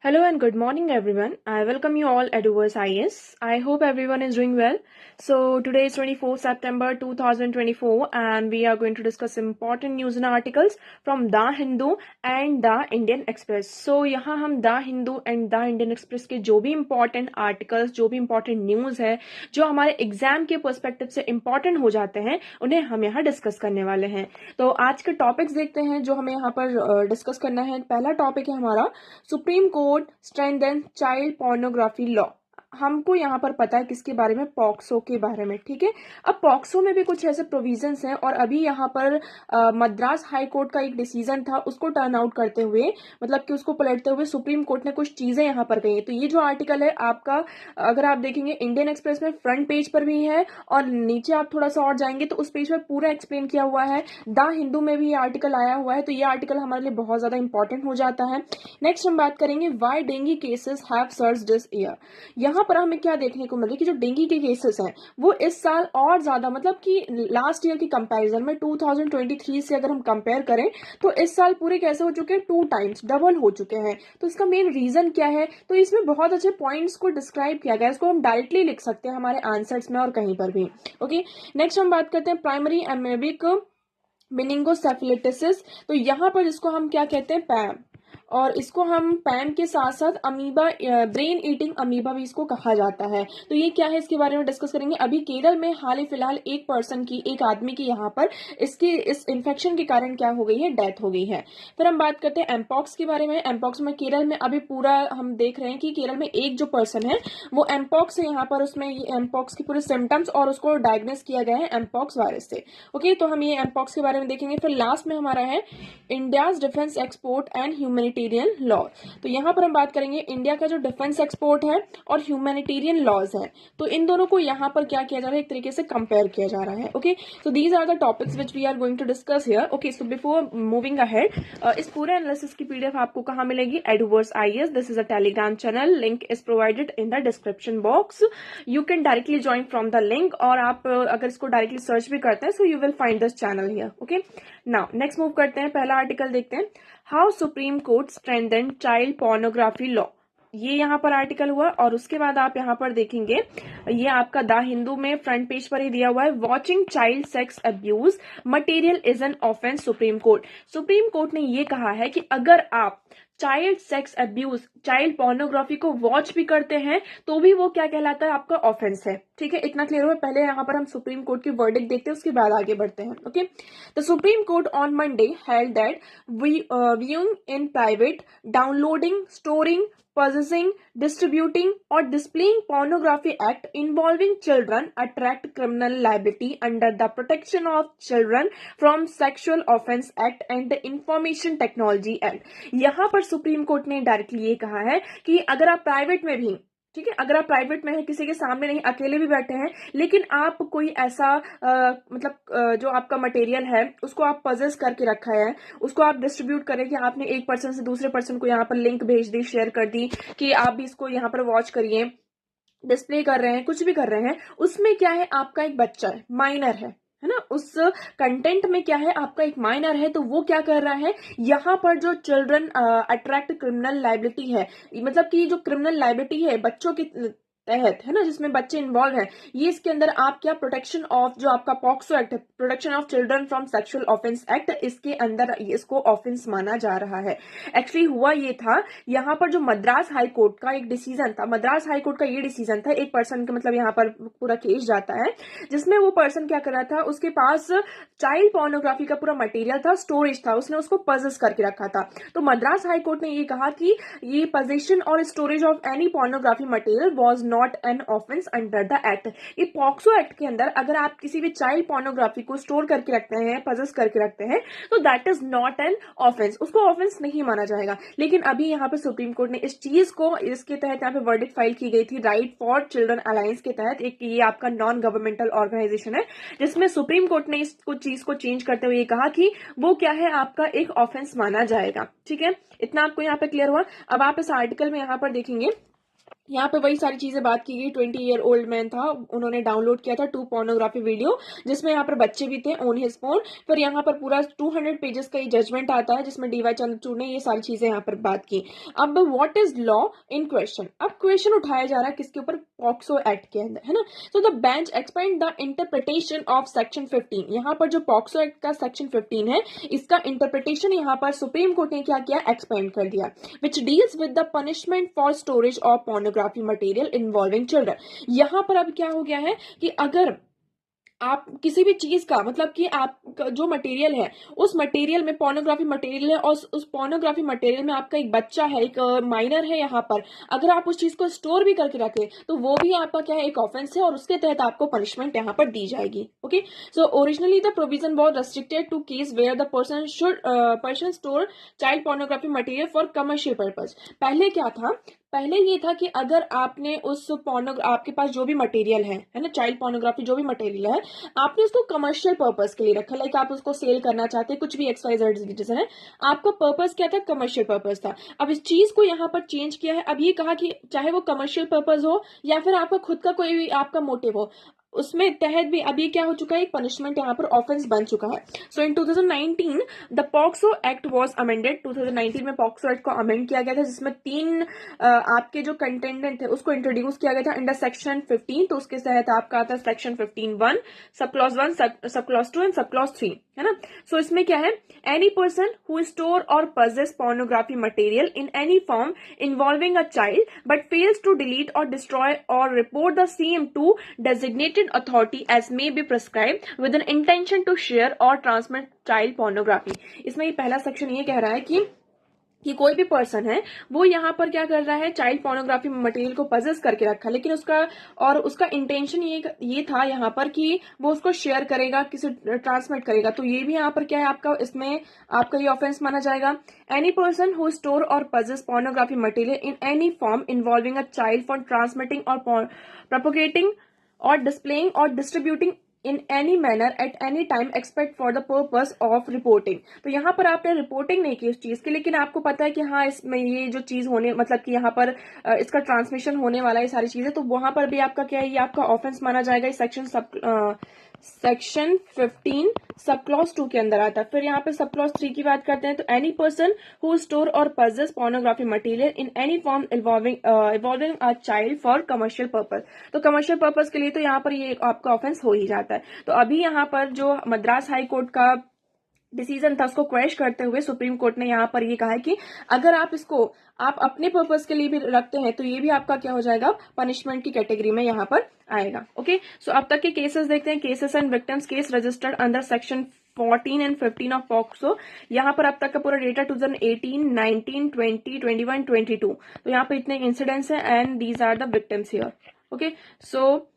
Hello and good morning, everyone. I welcome you all at Uverse IS. I hope everyone is doing well. So today is 24th September 2024 and we are going to discuss important news and articles from The Hindu and The Indian Express. So यहाँ हम The Hindu and The Indian Express के जो भी important articles, जो भी important news है, जो हमारे exam के perspective से important हो जाते हैं, उन्हें हम यहाँ discuss करने वाले हैं. तो आज के topics देखते हैं जो हमें यहाँ पर discuss करना है. पहला topic है हमारा supreme court strengthen child pornography law. हमको यहाँ पर पता है किसके बारे में, पॉक्सो के बारे में. ठीक है, अब पॉक्सो में भी कुछ ऐसे प्रोविजंस हैं और अभी यहाँ पर मद्रास हाई कोर्ट का एक डिसीजन था, उसको टर्न आउट करते हुए, मतलब कि उसको पलटते हुए सुप्रीम कोर्ट ने कुछ चीजें यहाँ पर कही. तो ये जो आर्टिकल है आपका, अगर आप देखेंगे इंडियन एक्सप्रेस में फ्रंट पेज पर भी है और नीचे आप थोड़ा सा और जाएंगे तो उस पेज पर पूरा एक्सप्लेन किया हुआ है. द हिंदू में भी ये आर्टिकल आया हुआ है, तो ये आर्टिकल हमारे लिए बहुत ज्यादा इंपॉर्टेंट हो जाता है. नेक्स्ट हम बात करेंगे why dengue cases have surged this year. यहाँ पर हमें क्या देखने को मिले कि जो डेंगू के केसेस हैं वो इस साल और ज्यादा, मतलब कि लास्ट ईयर की कंपैरिजन में 2023 से अगर हम कंपेयर करें तो इस साल पूरे कैसे हो चुके हैं, 2 टाइम्स डबल हो चुके हैं. तो इसका मेन रीजन क्या है, तो इसमें बहुत अच्छे पॉइंट्स को डिस्क्राइब किया गया है. इसको हम डायरेक्टली लिख सकते हैं हमारे आंसर्स में और कहीं पर भी. ओके, नेक्स्ट हम बात करते हैं प्राइमरी एमेबिक मेनिंगोसेफेलिटिस. तो यहाँ पर इसको हम क्या कहते हैं, पैम, और इसको हम पैम के साथ साथ अमीबा, ब्रेन ईटिंग अमीबा भी इसको कहा जाता है. तो ये क्या है इसके बारे में डिस्कस करेंगे. अभी केरल में हाल ही फिलहाल एक आदमी की यहाँ पर इस इन्फेक्शन के कारण क्या हो गई है, डेथ हो गई है. फिर हम बात करते हैं एमपॉक्स के बारे में. एमपॉक्स में केरल में अभी पूरा हम देख रहे हैं कि केरल में एक जो पर्सन है वो एमपॉक्स है यहाँ पर, उसमें एमपॉक्स की पूरे सिम्टम्स और उसको डायग्नोस किया गया है एमपॉक्स वायरस से. ओके, तो हम ये एमपॉक्स के बारे में देखेंगे. फिर लास्ट में हमारा है India's defence export and humanitarian law. तो यहाँ पर हम बात करेंगे इंडिया का जो डिफेंस एक्सपोर्ट है और ह्यूमैनिटेरियन लॉज है, तो इन दोनों को यहाँ पर क्या किया जा रहा है, एक तरीके से कंपेयर किया जा रहा है. Okay, so these are the topics which we are going to discuss here. Okay, so before moving ahead, इस पूरे एनालिसिस की पीडीएफ आपको कहाँ मिलेगी, Adverse IAS. This is a Telegram channel, link is provided in the description box. You can directly join from the link, और आप अगर इसको डायरेक्टली सर्च भी करते हैं so you will find this channel here. Okay, now next move करते हैं. पहला आर्टिकल देखते हैं, how supreme court strengthen child pornography law. ये यहाँ पर आर्टिकल हुआ और उसके बाद आप यहाँ पर देखेंगे ये आपका द हिंदू में फ्रंट पेज पर ही दिया हुआ है, watching child sex abuse material is an offence. Supreme court ने ये कहा है कि अगर आप child sex abuse, child pornography को वॉच भी करते हैं तो भी वो क्या कहलाता है, आपका ऑफेंस है. ठीक है, इतना क्लियर हुआ. पहले यहाँ पर हम सुप्रीम कोर्ट की वर्डिक्ट देखते हैं, उसके बाद आगे बढ़ते हैं. Okay, the Supreme court on Monday held that viewing in private, downloading, storing, possessing, distributing or displaying pornography act involving children attract criminal liability under the Protection of Children from Sexual Offence Act and the Information Technology Act. यहाँ पर supreme court ने directly ये कहा है कि अगर आप private में भी, ठीक है, अगर आप प्राइवेट में है, किसी के सामने नहीं, अकेले भी बैठे हैं, लेकिन आप कोई ऐसा जो आपका मटेरियल है उसको आप पजेस करके रखा है, उसको आप डिस्ट्रीब्यूट करें कि आपने एक पर्सन से दूसरे पर्सन को यहाँ पर लिंक भेज दी, शेयर कर दी कि आप भी इसको यहाँ पर वॉच करिए, डिस्प्ले कर रहे हैं, कुछ भी कर रहे हैं, उसमें क्या है, आपका एक बच्चा है, माइनर है ना, उस कंटेंट में क्या है, आपका एक माइनर है, तो वो क्या कर रहा है, यहाँ पर जो चिल्ड्रन अट्रैक्ट क्रिमिनल लाइबिलिटी है, मतलब कि जो क्रिमिनल लाइबिलिटी है बच्चों के तहत है ना, जिसमें बच्चे इन्वॉल्व हैं, ये इसके अंदर आप क्या, प्रोटेक्शन ऑफ जो आपका पॉक्सो एक्ट है, protection of children from sexual offence act, इसके अंदर इसको ऑफेंस माना जा रहा है. एक्चुअली हुआ ये था, यहाँ पर जो मद्रास हाई कोर्ट का एक डिसीजन था, मद्रास हाई कोर्ट का ये डिसीजन था, एक पर्सन का मतलब यहाँ पर पूरा केस जाता है जिसमें वो पर्सन क्या कर रहा था, उसके पास चाइल्ड पोर्नोग्राफी का पूरा मटेरियल था, स्टोरेज था, उसने उसको पजेस करके रखा था. तो मद्रास हाई कोर्ट ने ये कहा कि ये पोजेशन और storage of any pornography material was not an offence under the act. ये पॉक्सो एक्ट के अंदर अगर आप किसी भी चाइल्ड पोर्नोग्राफी को स्टोर करके रखते हैं, पजेस करके रखते हैं, तो that is not an offence, उसको ऑफेंस नहीं माना जाएगा. लेकिन अभी यहाँ पे सुप्रीम कोर्ट ने इस चीज को, इसके तहत यहाँ पे वर्डिक्ट फाइल की गई थी राइट फॉर चिल्ड्रन अलायंस के तहत, एक ये आपका नॉन गवर्नमेंटल ऑर्गेनाइजेशन है, जिसमें सुप्रीम कोर्ट ने इस चीज को चेंज करते हुए कहा कि वो क्या है, आपका एक ऑफेंस माना जाएगा. ठीक है, इतना आपको यहाँ पे क्लियर हुआ. अब आप इस आर्टिकल में यहाँ पर देखेंगे यहाँ पे वही सारी चीजें बात की गई। 20 ईयर ओल्ड मैन था, उन्होंने डाउनलोड किया था 2 पोर्नोग्राफी वीडियो, जिसमें यहाँ पर बच्चे भी थे ऑन हिज फोन। फिर यहाँ पर पूरा 200 पेजेस का ये जजमेंट आता है, जिसमें डीवाई चंद्रचूड़ ने ये सारी चीजें यहाँ पर बात की। अब what is law in question, अब क्वेश्चन उठाया जा रहा है किसके ऊपर, पॉक्सो एक्ट के अंदर, है ना। So the bench expand the interpretation of section 15। यहाँ पर जो पॉक्सो एक्ट का सेक्शन 15 है, इसका इंटरप्रिटेशन यहाँ पर सुप्रीम कोर्ट ने क्या किया, एक्सपेंड कर दिया, which deals with the punishment for storage of pornography material involving children. यहां पर अब क्या हो गया है कि अगर आप किसी भी चीज का, मतलब कि आप जो मटेरियल है, उस मटेरियल में पोर्नोग्राफी मटेरियल है, और उस पोर्नोग्राफी मटेरियल में आपका एक बच्चा है, एक माइनर है, यहाँ पर अगर आप उस चीज को स्टोर भी करके रखें, तो वो भी आपका क्या है, एक ऑफेंस है, और उसके तहत आपको पनिशमेंट यहाँ पर दी जाएगी। Okay, so originally the provision was restricted to case where the person store child pornography material for commercial purpose. पहले क्या था, पहले ये था कि अगर आपने उस आपके पास जो भी मटेरियल है ना, चाइल्ड पोर्नोग्राफी जो भी मटेरियल है, आपने उसको कमर्शियल पर्पस के लिए रखा, लाइक आप उसको सेल करना चाहते हैं, कुछ भी XYZ रीजन है, आपका पर्पस क्या था, कमर्शियल पर्पस था। अब इस चीज को यहाँ पर चेंज किया है, अब ये कहा कि चाहे वो कमर्शियल पर्पस हो या फिर आपका खुद का कोई भी आपका मोटिव हो, उसमें तहत भी अब ये क्या हो चुका है, एक पनिशमेंट यहाँ पर ऑफेंस बन चुका है। सो इन 2019 the POCSO act was amended. 2019 में पॉक्सो एक्ट को अमेंड किया गया था, जिसमें 3 आपके जो कंटेंडेंट थे उसको इंट्रोड्यूस किया गया था अंडर सेक्शन 15। तो उसके तहत आपका आता है section 15(1), sub clause 1, sub clause 2 and sub clause 3, है ना। सो इसमें क्या है, एनी पर्सन हु स्टोर और possess pornography material in any form involving a child but fails to delete or destroy or report the same to designated authority as may be prescribed with an intention to share or transmit child pornography। इसमें ये पहला section ये कह रहा है कि कोई भी पर्सन है, वो यहाँ पर क्या कर रहा है, चाइल्ड पोर्नोग्राफी मटेरियल को पजेस करके रखा, लेकिन उसका इंटेंशन ये था यहाँ पर कि वो उसको शेयर करेगा, किसी ट्रांसमिट करेगा, तो ये भी यहाँ पर क्या है आपका, इसमें आपका ये ऑफेंस माना जाएगा। एनी पर्सन हु स्टोर और possess pornography material in any form involving a child for transmitting और प्रोपोगेटिंग और डिस्प्लेइंग और distributing in any manner at any time expect for the purpose of reporting. तो यहाँ पर आपने रिपोर्टिंग नहीं की उस चीज की, लेकिन आपको पता है कि हाँ इसमें ये जो चीज होने, मतलब कि यहाँ पर इसका ट्रांसमिशन होने वाला है, सारी चीजें, तो वहां पर भी आपका क्या है, ये आपका ऑफेंस माना जाएगा। इस सेक्शन 15 सब क्लॉज 2 के अंदर आता है। फिर यहाँ पे सब क्लॉज 3 की बात करते हैं, तो एनी पर्सन हु स्टोर और possess pornography material in any form involving a child for commercial purpose. तो कमर्शियल पर्पज के लिए तो यहाँ पर ये आपका ऑफेंस हो ही जाता है। तो अभी यहाँ पर जो मद्रास हाई कोर्ट का डिसीजन था, उसको क्वेश करते हुए सुप्रीम कोर्ट ने यहाँ पर ये कहा है कि अगर आप इसको आप अपने पर्पस के लिए भी रखते हैं, तो ये भी आपका क्या हो जाएगा, पनिशमेंट की कैटेगरी में यहाँ पर आएगा। ओके, सो अब तक के केसेस देखते हैं। Cases and victims case registered under section 14 and 15 of POCSO. यहाँ पर अब तक का पूरा डेटा 2018, 19, 20, 21, 22। तो यहाँ पर इतने इंसिडेंट्स हैं and these are the victims here. Okay, so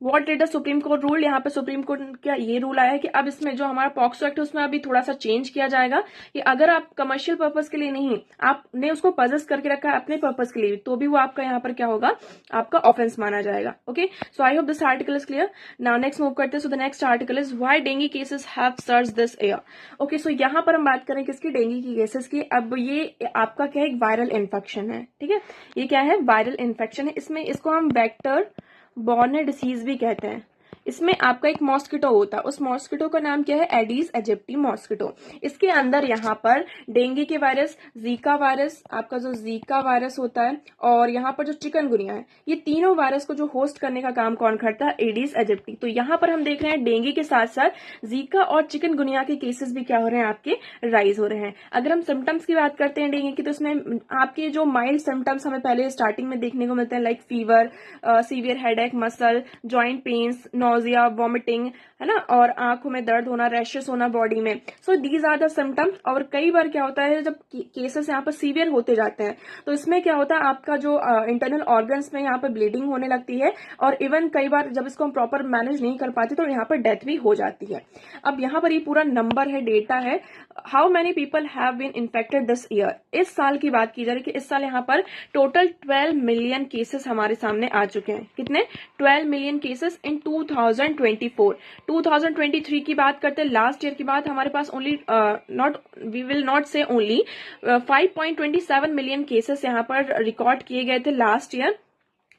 what did the Supreme Court rule. यहाँ पे सुप्रीम कोर्ट का ये रूल आया है कि अब इसमें जो हमारा पॉक्सो एक्ट है उसमें अभी थोड़ा सा चेंज किया जाएगा कि अगर आप कमर्शियल पर्पस के लिए नहीं, आपने उसको पजेस करके रखा है अपने पर्पस के लिए, तो भी वो आपका यहाँ पर क्या होगा, आपका ऑफेंस माना जाएगा। Okay, so I hope this article is clear. Now next move करते हैं। So the next article is why dengue cases have surged this year. Okay, so यहाँ पर हम बात करें किसकी, डेंगू की केसेस की। अब ये आपका क्या है, एक वायरल इन्फेक्शन है, ठीक है, ये क्या है, वायरल इन्फेक्शन है। इसमें इसको हम वेक्टर बॉर्न डिसीज भी कहते हैं। इसमें आपका एक मॉस्किटो होता है, उस मॉस्किटो का नाम क्या है, एडीज एजिप्टी मॉस्किटो। इसके अंदर यहाँ पर डेंगू के वायरस, जीका वायरस, आपका जो जीका वायरस होता है, और यहाँ पर जो चिकनगुनिया है, ये तीनों वायरस को जो होस्ट करने का काम कौन करता है, एडीज एजिप्टी। तो यहाँ पर हम देख रहे हैं डेंगू के साथ साथ जीका और चिकनगुनिया के केसेस भी क्या हो रहे हैं, आपके राइज हो रहे हैं। अगर हम सिम्टम्स की बात करते हैं डेंगू की, तो इसमें आपके जो माइल्ड सिम्टम्स हमें पहले स्टार्टिंग में देखने को मिलते हैं, like fever, severe headache, muscle joint pains, nausea, vomiting, है ना, और आंखों में दर्द होना, रैशेस होना बॉडी में। So these are the symptoms. और कई बार क्या होता है, जब केसेस यहाँ पर सीवियर होते जाते हैं, तो इसमें क्या होता है, आपका जो इंटरनल ऑर्गन्स में यहाँ पर ब्लीडिंग होने लगती है, और इवन कई बार जब इसको हम प्रॉपर मैनेज नहीं कर पाते, तो यहाँ पर डेथ भी हो जाती है। अब यहाँ पर ये पूरा नंबर है, डेटा है, how many people have been infected this year. इस साल की बात की जा रही है कि इस साल यहाँ पर टोटल 12 मिलियन केसेस हमारे सामने आ चुके हैं। कितने, 12 मिलियन केसेस इन 2024। 2023 की बात करते हैं, लास्ट ईयर की बात, हमारे पास ओनली वी विल नॉट से ओनली 5.27 मिलियन केसेस यहाँ पर रिकॉर्ड किए गए थे लास्ट ईयर।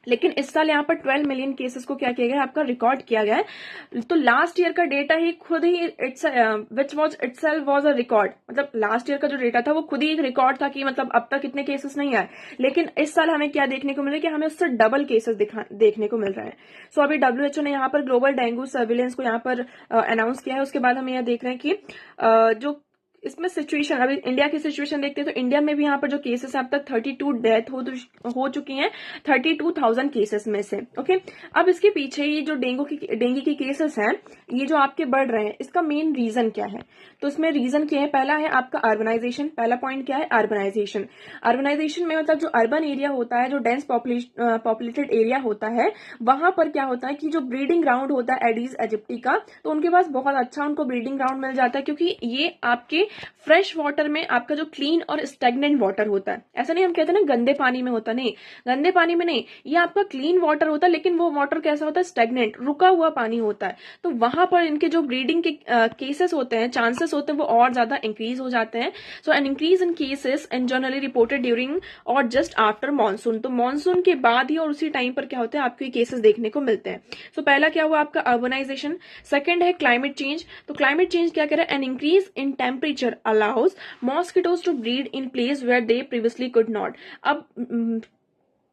लेकिन इस साल यहाँ पर 12 मिलियन केसेस को क्या किया गया है, आपका रिकॉर्ड किया गया है। तो लास्ट ईयर का डेटा ही खुद ही it's which was itself was a record, मतलब लास्ट ईयर का जो डेटा था वो खुद ही एक रिकॉर्ड था कि मतलब अब तक इतने केसेस नहीं आए। लेकिन इस साल हमें क्या देखने को मिल रहा है कि हमें उससे डबल केसेस देखने को मिल रहा है। सो अभी WHO ने यहाँ पर ग्लोबल डेंगू सर्विलेंस को यहाँ पर अनाउंस किया है। उसके बाद हम यह देख रहे हैं कि जो इसमें सिचुएशन, अभी इंडिया की सिचुएशन देखते हैं तो इंडिया में भी यहाँ पर जो केसेस अब तक 32 डेथ हो चुकी हैं 32,000 केसेस में से। ओके, अब इसके पीछे ये जो डेंगू की केसेस हैं ये जो आपके बढ़ रहे हैं, इसका मेन रीजन क्या है? तो इसमें रीजन क्या है? पहला है आपका अर्बनाइजेशन। पहला पॉइंट क्या है? अर्बनाइजेशन। अर्बनाइजेशन में मतलब जो अर्बन एरिया होता है, जो डेंस पॉपुलेटेड एरिया होता है, वहां पर क्या होता है कि जो ब्रीडिंग ग्राउंड होता है एडीज एजिप्टी का, तो उनके पास बहुत अच्छा उनको ब्रीडिंग ग्राउंड मिल जाता है, क्योंकि ये आपके फ्रेश वाटर में आपका जो क्लीन और स्टेगनेंट वाटर होता है, ऐसा नहीं हम कहते ना गंदे पानी में होता, नहीं, गंदे पानी में नहीं, ये आपका क्लीन वाटर होता है, लेकिन वो वाटर कैसा होता है? स्टेगनेंट, रुका हुआ पानी होता है। तो वहां पर इनके जो ब्रीडिंग के केसेस होते हैं, चांसेस होते हैं, वो और ज्यादा इंक्रीज हो जाते हैं। So an increase in cases and generally reported during और जस्ट आफ्टर मानसून। तो मानसून के बाद ही और उसी टाइम पर क्या होता है, आपको ये केसेस देखने को मिलते हैं। सो पहला क्या हुआ आपका? अर्बनाइजेशन। सेकंड है क्लाइमेट चेंज। तो क्लाइमेट चेंज क्या कह रहा है? N increase in temperature allows mosquitoes to breed in place where they previously could not। अब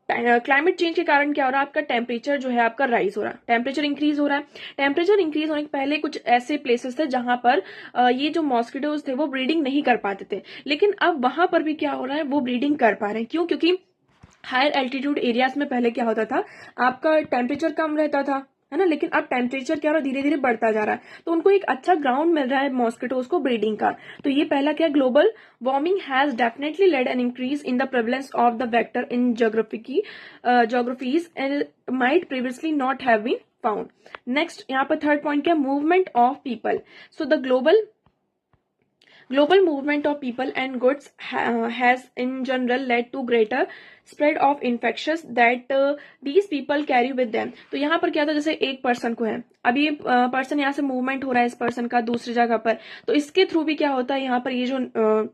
क्लाइमेट चेंज के कारण क्या हो रहा है? आपका टेम्परेचर जो है आपका राइज हो रहा है, टेम्परेचर इंक्रीज हो रहा है। टेम्परेचर इंक्रीज होने के पहले कुछ ऐसे प्लेसेस थे जहां पर ये जो मॉस्किटोज थे वो ब्रीडिंग नहीं कर पाते थे, लेकिन अब वहां पर भी क्या हो रहा है? वो ब्रीडिंग कर पा रहे हैं। क्यों? क्योंकि हायर एल्टीट्यूड एरियाज में पहले क्या होता था, आपका टेम्परेचर कम रहता था, है ना, लेकिन अब टेम्परेचर क्या हो रहा है? धीरे धीरे बढ़ता जा रहा है, तो उनको एक अच्छा ग्राउंड मिल रहा है मॉस्किटोज को ब्रीडिंग का। तो ये पहला क्या? Global warming has definitely led an increase in the prevalence of the vector in geographies and might previously not have been found. Next यहाँ पर थर्ड पॉइंट क्या? Movement of people. So the global movement of people and goods has in general led to greater spread of infections that these people carry with them। तो यहाँ पर क्या था, जैसे एक पर्सन को है, अभी ये पर्सन यहाँ से मूवमेंट हो रहा है इस पर्सन का दूसरी जगह पर, तो इसके थ्रू भी क्या होता है, यहाँ पर ये जो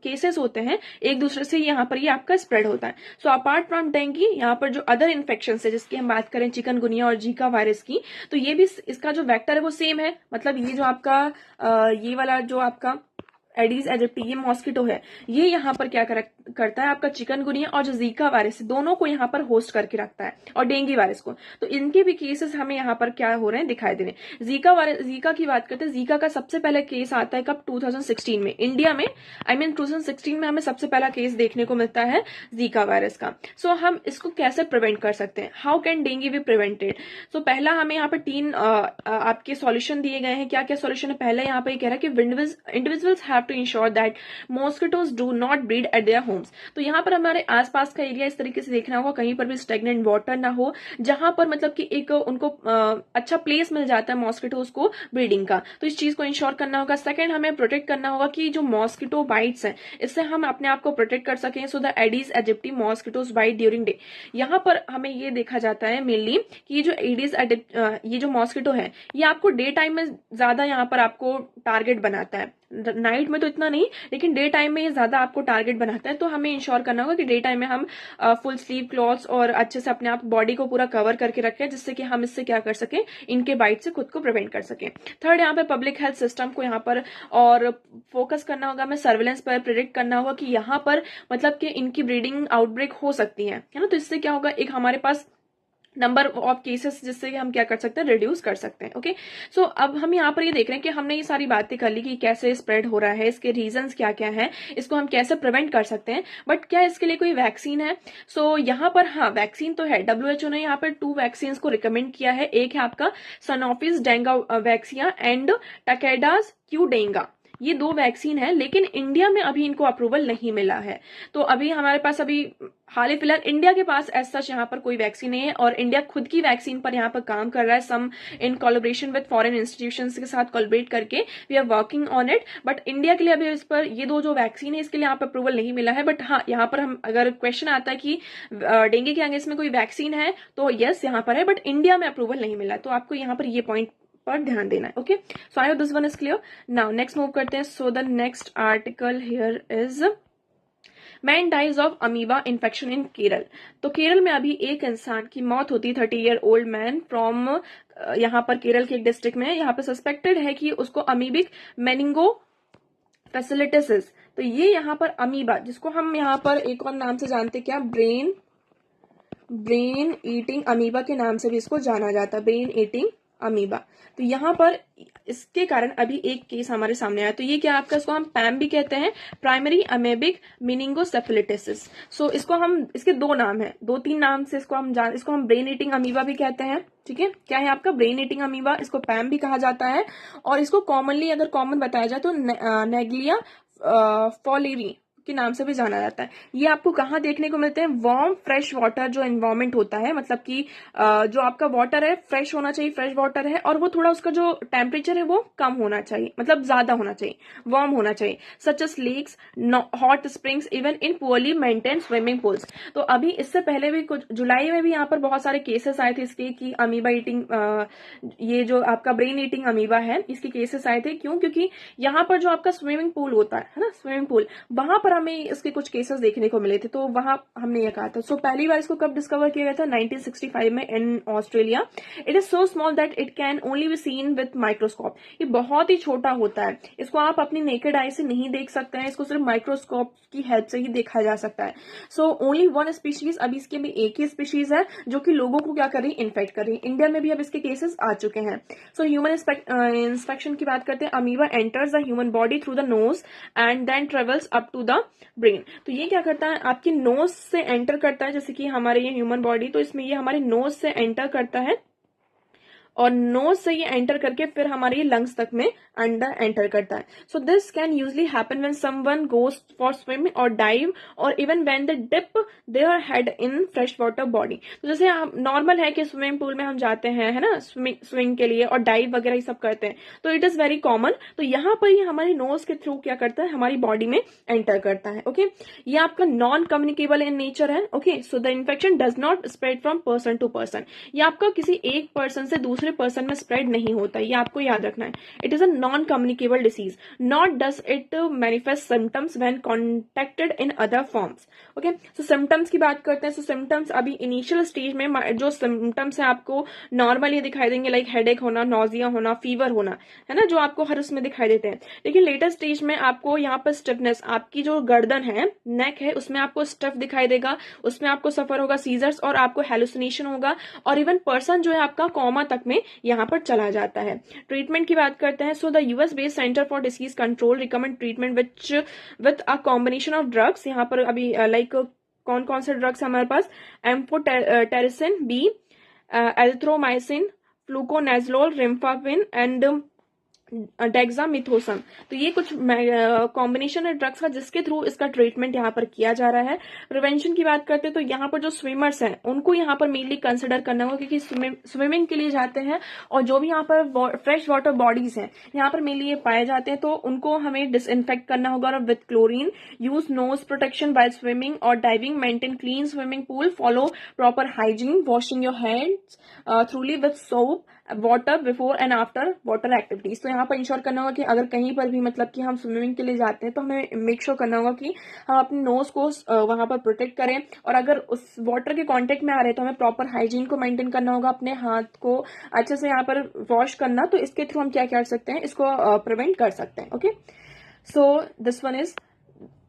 केसेस होते हैं एक दूसरे से यहाँ पर ये आपका स्प्रेड होता है। सो अपार्ट फ्रॉम डेंगू, यहाँ पर जो अदर इन्फेक्शन है जिसकी हम बात करें चिकनगुनिया और जीका वायरस की, तो ये भी इसका जो वेक्टर है वो सेम है। मतलब ये जो आपका ये वाला जो आपका एडीज एजिप्टी ये मॉस्किटो है, ये यहाँ पर क्या करता है, आपका चिकनगुनिया और जो जीका वायरस दोनों को यहाँ पर होस्ट करके रखता है, और डेंगू वायरस को। तो इनके भी केसेस हमें यहाँ पर क्या हो रहे हैं, दिखाई दे रहे हैं। जीका की बात करते हैं, जीका का सबसे पहला केस आता है कब? 2016 में इंडिया में। 2016 में हमें सबसे पहला केस देखने को मिलता है जीका वायरस का। सो हम इसको कैसे प्रिवेंट कर सकते हैं? How can dengue be prevented? So पहला हमें यहाँ पर 3 आपके सॉल्यूशन दिए गए हैं। क्या क्या सॉल्यूशन है? पहला यहाँ पर कह रहा है कि individuals have to ensure that mosquitoes do not breed at their homes। तो यहाँ पर हमारे आसपास का एरिया इस तरीके से देखना होगा, कहीं पर भी स्टेगनेंट वाटर ना हो, जहां पर मतलब कि एक उनको अच्छा प्लेस मिल जाता है मॉस्किटोज को ब्रीडिंग का। तो इस चीज को इंश्योर करना होगा। सेकंड, हमें प्रोटेक्ट करना होगा कि जो मॉस्किटो बाइट्स हैं इससे हम अपने आप को प्रोटेक्ट कर सकें। So the Aedes aegypti mosquitoes bite during day. यहाँ पर हमें ये देखा जाता है मेनली कि ये जो एडीज ये जो मॉस्किटो है ये आपको डे टाइम में ज्यादा यहाँ पर आपको टारगेट बनाता है, नाइट में तो इतना नहीं, लेकिन डे टाइम में ये ज्यादा आपको टारगेट बनाता है। तो हमें इंश्योर करना होगा कि डे टाइम में हम फुल स्लीव क्लॉथ्स और अच्छे से अपने आप बॉडी को पूरा कवर करके रखें, जिससे कि हम इससे क्या कर सकें, इनके बाइट से खुद को प्रिवेंट कर सकें। थर्ड, यहाँ पे पब्लिक हेल्थ सिस्टम को यहाँ पर और फोकस करना होगा, हमें सर्वेलेंस पर प्रिडिक्ट करना होगा कि यहाँ पर मतलब कि इनकी ब्रीडिंग आउटब्रेक हो सकती है ना। तो इससे क्या होगा, एक हमारे पास नंबर ऑफ केसेस जिससे हम क्या कर सकते हैं, रिड्यूस कर सकते हैं। ओके, सो अब हम यहाँ पर ये देख रहे हैं कि हमने ये सारी बातें कर ली कि कैसे स्प्रेड हो रहा है, इसके रीजंस क्या क्या हैं, इसको हम कैसे प्रिवेंट कर सकते हैं, बट क्या इसके लिए कोई वैक्सीन है? सो यहाँ पर हाँ, वैक्सीन तो है। WHO ने यहाँ पर 2 वैक्सीन को रिकमेंड किया है। एक है आपका सनोफिस डेंगा वैक्सिया एंड टकेडास क्यू डेंगा, ये 2 वैक्सीन है, लेकिन इंडिया में अभी इनको अप्रूवल नहीं मिला है। तो अभी हमारे पास अभी हाल ही फिलहाल इंडिया के पास एज सच यहाँ पर कोई वैक्सीन नहीं है, और इंडिया खुद की वैक्सीन पर यहाँ पर काम कर रहा है, some in collaboration with foreign institutions के साथ कोलैबोरेट करके we are working on it. But India के लिए अभी इस पर ये 2 जो वैक्सीन है इसके लिए यहाँ पर अप्रूवल नहीं मिला है। बट हाँ, यहाँ पर हम अगर क्वेश्चन आता है कि डेंगू के अगेंस्ट में कोई वैक्सीन है, तो यस यहाँ पर है, बट इंडिया में अप्रूवल नहीं मिला। तो आपको यहाँ पर ये पॉइंट पर ध्यान देना है। Okay, so I hope this one is clear. Now next move करते हैं। So the next article here is man dies of amoeba infection in Kerala. तो केरल में अभी एक इंसान की मौत होती है, 30-year-old मैन फ्रॉम यहाँ पर केरल के एक डिस्ट्रिक्ट में, यहाँ पर सस्पेक्टेड है कि उसको अमीबिक मेनिंगो फैसिलिटिस। तो ये यहाँ पर अमीबा, जिसको हम यहाँ पर एक और नाम से जानते हैं, क्या, ब्रेन ईटिंग अमीबा के नाम से भी इसको जाना जाता है, ब्रेन ईटिंग अमीबा। तो यहाँ पर इसके कारण अभी एक केस हमारे सामने आया। तो ये क्या आपका, इसको हम पैम भी कहते हैं, प्राइमरी अमेबिक मेनिंगोसेफेलिटिस। सो इसको हम, इसके दो नाम है, 2-3 नाम से इसको हम ब्रेन ईटिंग अमीबा भी कहते हैं। ठीक है, क्या है आपका, ब्रेन ईटिंग अमीबा, इसको पैम भी कहा जाता है। और इसको कॉमनली अगर कॉमन बताया जाए तो नेग्लिया फॉलेरी के नाम से भी जाना जाता है। ये आपको कहाँ देखने को मिलते हैं, वार्म फ्रेश वाटर जो एनवायरमेंट होता है, मतलब कि जो आपका वाटर है फ्रेश होना चाहिए, फ्रेश वाटर है, और वो थोड़ा उसका जो टेम्परेचर है वो कम होना चाहिए, मतलब ज्यादा होना चाहिए, वार्म होना चाहिए, such as lakes, hot springs, even in poorly maintain swimming pools. तो अभी इससे पहले भी कुछ जुलाई में भी यहाँ पर बहुत सारे केसेस आए थे इसके, कि अमीबा ईटिंग, ये जो आपका ब्रेन ईटिंग अमीबा है, इसके केसेस आए थे। क्यों, क्योंकि यहाँ पर जो आपका स्विमिंग पूल होता है ना, स्विमिंग पूल, वहां पर हमें इसके कुछ केसेस देखने को मिले थे। तो वहां हमने ये कहा था। सो पहली बार इसको कब डिस्कवर किया गया था, 1965 में in Australia. It is so small that it can only be seen with microscope. ये बहुत ही छोटा होता है, इसको आप अपनी नेकेड आई से नहीं देख सकते हैं, इसको सिर्फ माइक्रोस्कोप की हेल्प से ही देखा जा सकता है। सो ओनली वन स्पीशीज, अभी इसके भी एक ही स्पीशीज है जो कि लोगों को क्या कर रही है, इन्फेक्ट कर रही है। इंडिया में भी अब इसके केसेस आ चुके हैं। सो ह्यूमन इंस्पेक्शन की बात करते हैं। Amoeba enters the human body through the nose and then travels up to the brain. तो ये क्या करता है, आपकी नोज से एंटर करता है, जैसे कि हमारे ये ह्यूमन बॉडी, तो इसमें ये हमारे नोज से एंटर करता है, और नोज से ये एंटर करके फिर हमारे लंग्स तक में अंडर एंटर करता है। So this can usually happen when someone goes for swimming और डाइव, और even when they dip their head in fresh water body. तो जैसे नॉर्मल है कि स्विमिंग पूल में हम जाते हैं, है ना, स्विमिंग के लिए, और डाइव वगैरह ये सब करते हैं, तो इट इज वेरी कॉमन। तो यहाँ पर ये हमारे नोज के थ्रू क्या करता है, हमारी बॉडी में एंटर करता है। ओके, ये आपका नॉन कम्युनिकेबल इन नेचर है। Okay, so the infection does not spread from person to person. ये आपका किसी एक पर्सन से दूसरे पर्सन में स्प्रेड नहीं होता, ये आपको याद रखना है। It is a non communicable disease, not does it manifest symptoms when contacted in other forms. Okay, so symptoms की बात करते हैं। सो सिम्टम्स अभी इनिशियल स्टेज में जो सिम्टम्स है आपको नॉर्मली दिखाई देंगे, लाइक हेडेक होना, नॉजिया होना, फीवर होना, है ना, जो आपको हर उसमें दिखाई देते हैं। लेकिन लेटर स्टेज में आपको यहाँ पर स्टिफनेस, आपकी जो गर्दन है, नेक है, उसमें आपको स्टिफ दिखाई देगा, उसमें आपको सफर होगा सीजर्स, और आपको हेलुसिनेशन होगा, और इवन पर्सन जो है आपका कोमा तक में यहाँ पर चला जाता है। ट्रीटमेंट की बात करते हैं। So the US based centre for disease control recommend treatment with a combination of drugs. यहाँ पर अभी लाइक कौन कौन से ड्रग्स हमारे पास, amphotericin B, erythromycin, fluconazole, rifampin and dexamethasone. तो ये कुछ कॉम्बिनेशन है ड्रग्स का, जिसके थ्रू इसका ट्रीटमेंट यहाँ पर किया जा रहा है। प्रिवेंशन की बात करते हैं, तो यहाँ पर जो स्विमर्स हैं उनको यहाँ पर मेनली कंसिडर करना होगा, क्योंकि स्विमिंग के लिए जाते हैं, और जो भी यहाँ पर फ्रेश वाटर बॉडीज हैं यहाँ पर मेनली ये पाए जाते हैं, तो उनको हमें डिसइंफेक्ट करना होगा, और with chlorine, use nose protection by swimming और diving, maintain clean swimming pool, follow proper hygiene, washing your hands thoroughly with soap, water before and after water activities. तो यहाँ पर इंश्योर करना होगा कि अगर कहीं पर भी मतलब कि हम स्विमिंग के लिए जाते हैं, तो हमें मेक श्योर करना होगा कि हम अपने नोज को वहां पर प्रोटेक्ट करें, और अगर उस वाटर के कांटेक्ट में आ रहे हैं तो हमें प्रॉपर हाइजीन को मेंटेन करना होगा, अपने हाथ को अच्छे से यहाँ पर वॉश करना। तो इसके थ्रू हम क्या कर सकते हैं, इसको प्रिवेंट कर सकते हैं। Okay, so this one is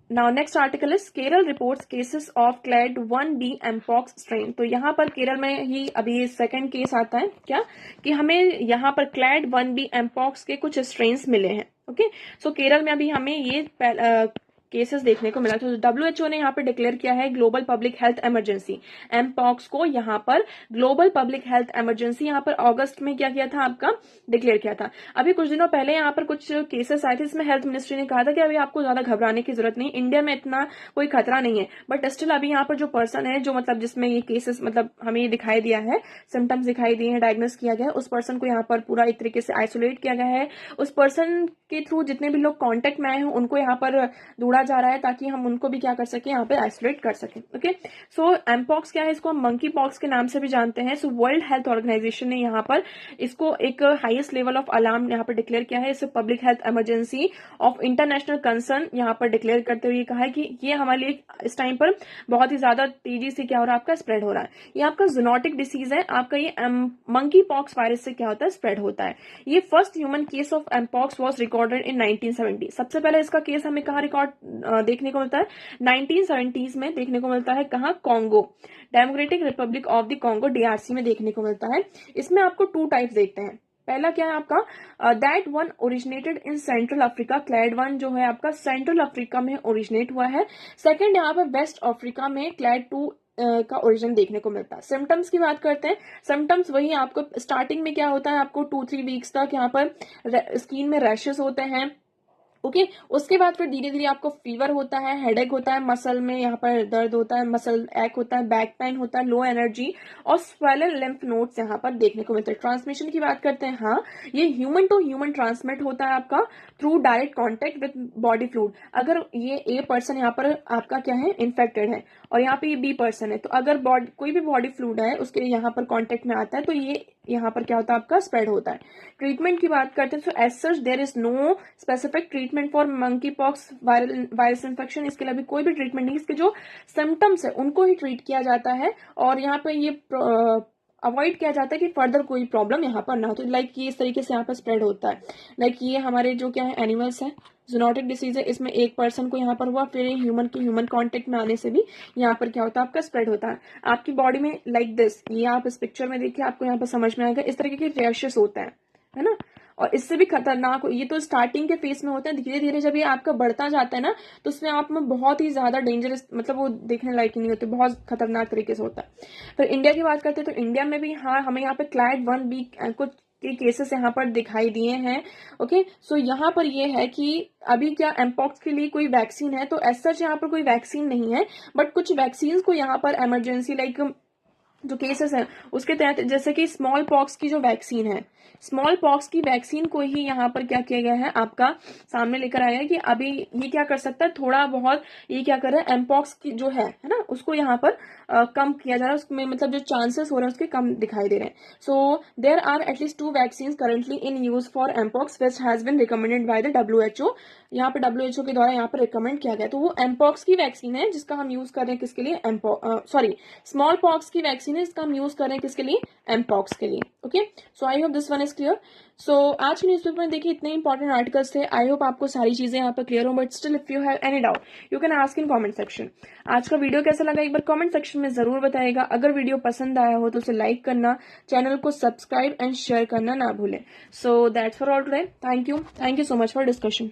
Now next article is Kerala reports cases of clade 1B mpox strain। तो यहाँ पर केरल में ही अभी सेकंड केस आता है, क्या कि हमें यहाँ पर clade 1B mpox के कुछ स्ट्रेन्स मिले हैं। ओके, सो केरल में अभी हमें ये केसेस देखने को मिला। तो WHO ने यहाँ पर डिक्लेयर किया है global public health emergency, mpox को यहाँ पर ग्लोबल पब्लिक हेल्थ इमरजेंसी यहाँ पर अगस्त में क्या किया था, आपका डिक्लेयर किया था। अभी कुछ दिनों पहले यहाँ पर कुछ केसेस आए थे, इसमें हेल्थ मिनिस्ट्री ने कहा था कि अभी आपको ज्यादा घबराने की जरूरत नहीं, इंडिया में इतना कोई खतरा नहीं है। बट स्टिल अभी यहाँ पर जो पर्सन है, जो मतलब जिसमें ये केसेस मतलब हमें ये दिखाई दिया है, सिम्टम्स दिखाई दिए हैं, डायग्नोस किया गया है, उस पर्सन को यहाँ पर पूरा एक तरीके से आइसोलेट किया गया है। उस पर्सन के थ्रू जितने भी लोग कॉन्टेक्ट में आए हैं उनको यहाँ पर ढूंढा जा रहा है ताकि हम उनको भी क्या कर सके, यहाँ पे आइसोलेट कर सकें। ओके, सो एमपॉक्स क्या है, इसको हम मंकी पॉक्स के नाम से भी जानते हैं। सो वर्ल्ड हेल्थ ऑर्गेनाइजेशन ने यहाँ पर इसको एक हाईएस्ट लेवल ऑफ अलार्म यहाँ पर डिक्लेयर किया है। इसे public health emergency of international concern यहाँ पर डिक्लेयर करते हुए कहा है कि ये हमारे लिए इस टाइम पर बहुत ही ज्यादा तेजी से क्या हो रहा है, आपका स्प्रेड हो रहा है। ये आपका जूनोटिक डिसीज है, आपका ये मंकी पॉक्स वायरस से क्या होता है, स्प्रेड होता है। ये first human case of mpox was recorded in 1970। सबसे पहले इसका केस हमें कहाँ रिकॉर्ड देखने को मिलता है, 1970s में देखने को मिलता है। कहाँ, Congo, democratic Republic of the Congo, DRC में देखने को मिलता है। इसमें आपको 2 टाइप्स देखते हैं। पहला क्या है आपका, that one originated in central Africa, clad 1 जो है आपका सेंट्रल अफ्रीका में ओरिजिनेट हुआ है। सेकंड यहाँ पे वेस्ट अफ्रीका में क्लैड 2 का ओरिजिन देखने को मिलता है। सिम्टम्स की बात करते हैं। सिम्टम्स वही आपको स्टार्टिंग में क्या होता है, आपको 2-3 वीक्स तक यहाँ पर स्किन में रैशेस होते हैं। ओके, उसके बाद फिर धीरे धीरे आपको फीवर होता है, हेडेक होता है, मसल में यहाँ पर दर्द होता है, मसल एक होता है, बैक पेन होता है, लो एनर्जी और स्वेलन लिम्फ नोड्स यहाँ पर देखने को मिलते हैं। ट्रांसमिशन की बात करते हैं, हाँ ये ह्यूमन टू ह्यूमन ट्रांसमिट होता है आपका through direct contact with body fluid. अगर ये ए पर्सन यहाँ पर आपका क्या है, इन्फेक्टेड है और यहाँ पे ये बी पर्सन है, तो अगर कोई भी बॉडी फ्लूइड है उसके यहाँ पर कॉन्टेक्ट में आता है तो ये यहाँ पर क्या होता है, आपका स्प्रेड होता है। ट्रीटमेंट की बात करते हैं, so as such there is no specific treatment for monkey pox virus infection. इसके लिए अभी कोई भी ट्रीटमेंट नहीं, इसके जो सिम्टम्स है उनको ही ट्रीट किया जाता है और यहाँ पे ये अवॉइड किया जाता है कि फर्दर कोई प्रॉब्लम यहाँ पर ना हो। तो लाइक ये इस तरीके से यहाँ पर स्प्रेड होता है। लाइक ये हमारे जो क्या है एनिमल्स है, जूनोटिक डिसीज है, इसमें एक पर्सन को यहाँ पर हुआ, फिर ह्यूमन के ह्यूमन कांटेक्ट में आने से भी यहाँ पर क्या होता है, आपका स्प्रेड होता है। आपकी बॉडी में लाइक दिस, ये आप इस पिक्चर में देखिए, आपको यहाँ पर समझ में आएगा, इस तरीके के रैशेस होते हैं, है ना। और इससे भी खतरनाक, ये तो स्टार्टिंग के फेस में होता है, धीरे धीरे जब ये आपका बढ़ता जाता है ना तो उसमें आप में बहुत ही ज्यादा डेंजरस, मतलब वो देखने लायक ही नहीं होते, बहुत खतरनाक तरीके से होता है। फिर इंडिया की बात करते हैं तो इंडिया में भी हाँ हमें यहाँ पे क्लैड 1B कुछ के केसेस यहाँ पर दिखाई दिए हैं। ओके, सो यहाँ पर ये है कि अभी क्या एमपॉक्स के लिए कोई वैक्सीन है, तो एज सच यहाँ पर कोई वैक्सीन नहीं है, बट कुछ वैक्सीन को यहाँ पर इमरजेंसी लाइक जो केसेस हैं उसके तहत, जैसे कि स्मॉल पॉक्स की जो वैक्सीन है, स्मॉल पॉक्स की वैक्सीन को ही यहाँ पर क्या किया गया है, आपका सामने लेकर आया है कि अभी ये क्या कर सकता है, थोड़ा बहुत ये क्या कर रहा है, एमपॉक्स की जो है ना उसको यहाँ पर कम किया जा रहा है, उसमें मतलब जो चांसेस हो रहे हैं उसके कम दिखाई दे रहे हैं। So there are at least 2 vaccine currently in use for mpox which has been recommended by the WHO। यहाँ पे WHO के द्वारा यहाँ पर रिकमेंड किया गया, तो वो एमपॉक्स की वैक्सीन है जिसका हम यूज कर रहे हैं किसके लिए, स्मॉल पॉक्स की वैक्सीन है जिसका हम यूज कर रहे हैं किसके लिए, एमपॉक्स के लिए। Okay, so I hope this one is clear. So आज के न्यूज़पेपर में देखिए इतने इंपॉर्टेंट आर्टिकल्स थे, आई होप आपको सारी चीजें यहाँ पर क्लियर हो, but still if you have any doubt you can ask in comment section. आज का वीडियो कैसा लगा एक बार कमेंट सेक्शन में जरूर बताइएगा। अगर वीडियो पसंद आया हो तो उसे लाइक करना, चैनल को सब्सक्राइब एंड शेयर करना ना भूलें। So that's for all today, thank you so much for discussion.